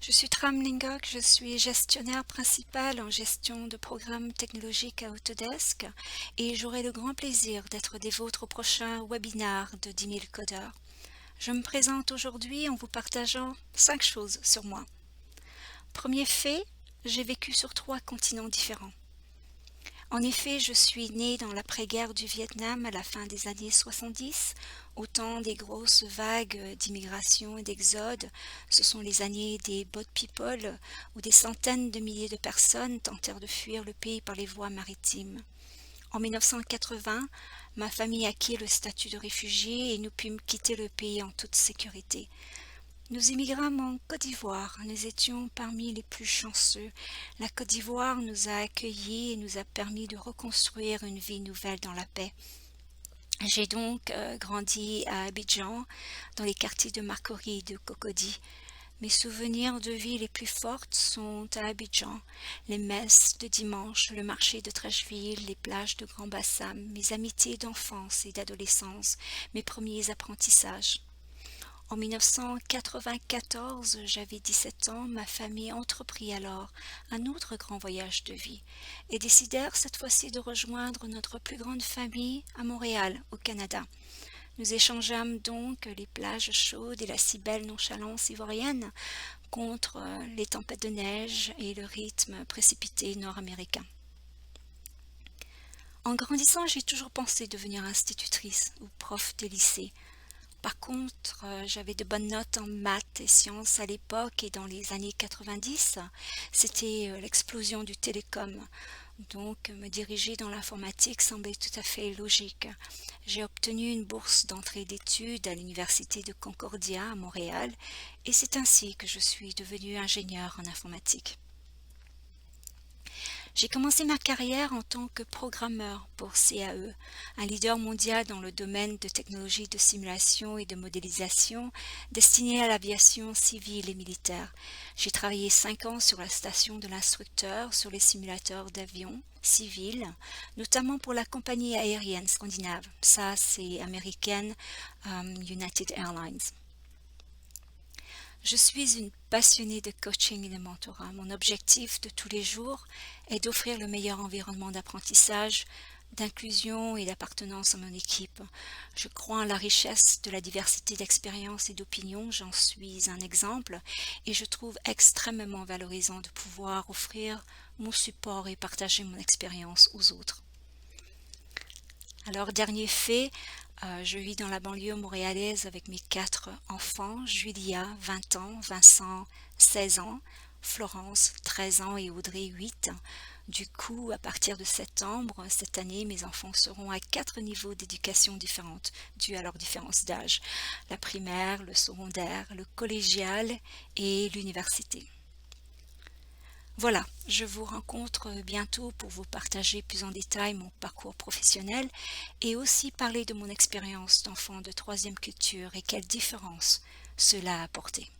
Je suis Tram Lingok, je suis gestionnaire principal en gestion de programmes technologiques à Autodesk et j'aurai le grand plaisir d'être des vôtres au prochain webinaire de 10 000 codeurs. Je me présente aujourd'hui en vous partageant 5 choses sur moi. Premier fait, j'ai vécu sur 3 continents différents. En effet, je suis née dans l'après-guerre du Vietnam à la fin des années 70, au temps des grosses vagues d'immigration et d'exode. Ce sont les années des boat people, où des centaines de milliers de personnes tentèrent de fuir le pays par les voies maritimes. En 1980, ma famille acquit le statut de réfugié et nous pûmes quitter le pays en toute sécurité. Nous immigrâmes en Côte d'Ivoire, nous étions parmi les plus chanceux. La Côte d'Ivoire nous a accueillis et nous a permis de reconstruire une vie nouvelle dans la paix. J'ai donc grandi à Abidjan, dans les quartiers de Marcory et de Cocody. Mes souvenirs de vie les plus fortes sont à Abidjan, les messes de dimanche, le marché de Trècheville, les plages de Grand Bassam, mes amitiés d'enfance et d'adolescence, mes premiers apprentissages. En 1994, j'avais 17 ans, ma famille entreprit alors un autre grand voyage de vie et décidèrent cette fois-ci de rejoindre notre plus grande famille à Montréal, au Canada. Nous échangeâmes donc les plages chaudes et la si belle nonchalance ivoirienne contre les tempêtes de neige et le rythme précipité nord-américain. En grandissant, j'ai toujours pensé devenir institutrice ou prof de lycée. Par contre, j'avais de bonnes notes en maths et sciences à l'époque et dans les années 90, c'était l'explosion du télécom. Donc, me diriger dans l'informatique semblait tout à fait logique. J'ai obtenu une bourse d'entrée d'études à l'université de Concordia à Montréal et c'est ainsi que je suis devenue ingénieure en informatique. J'ai commencé ma carrière en tant que programmeur pour CAE, un leader mondial dans le domaine de technologies de simulation et de modélisation destiné à l'aviation civile et militaire. J'ai travaillé 5 ans sur la station de l'instructeur sur les simulateurs d'avions civils, notamment pour la compagnie aérienne scandinave. Ça, c'est américaine United Airlines. Je suis une passionnée de coaching et de mentorat. Mon objectif de tous les jours est d'offrir le meilleur environnement d'apprentissage, d'inclusion et d'appartenance à mon équipe. Je crois en la richesse de la diversité d'expériences et d'opinions, j'en suis un exemple, et je trouve extrêmement valorisant de pouvoir offrir mon support et partager mon expérience aux autres. Alors, dernier fait, je vis dans la banlieue montréalaise avec mes 4 enfants, Julia, 20 ans, Vincent, 16 ans, Florence, 13 ans et Audrey, 8. Du coup, à partir de septembre, cette année, mes enfants seront à 4 niveaux d'éducation différentes, dus à leur différence d'âge. La primaire, le secondaire, le collégial et l'université. Voilà, je vous rencontre bientôt pour vous partager plus en détail mon parcours professionnel et aussi parler de mon expérience d'enfant de troisième culture et quelle différence cela a apporté.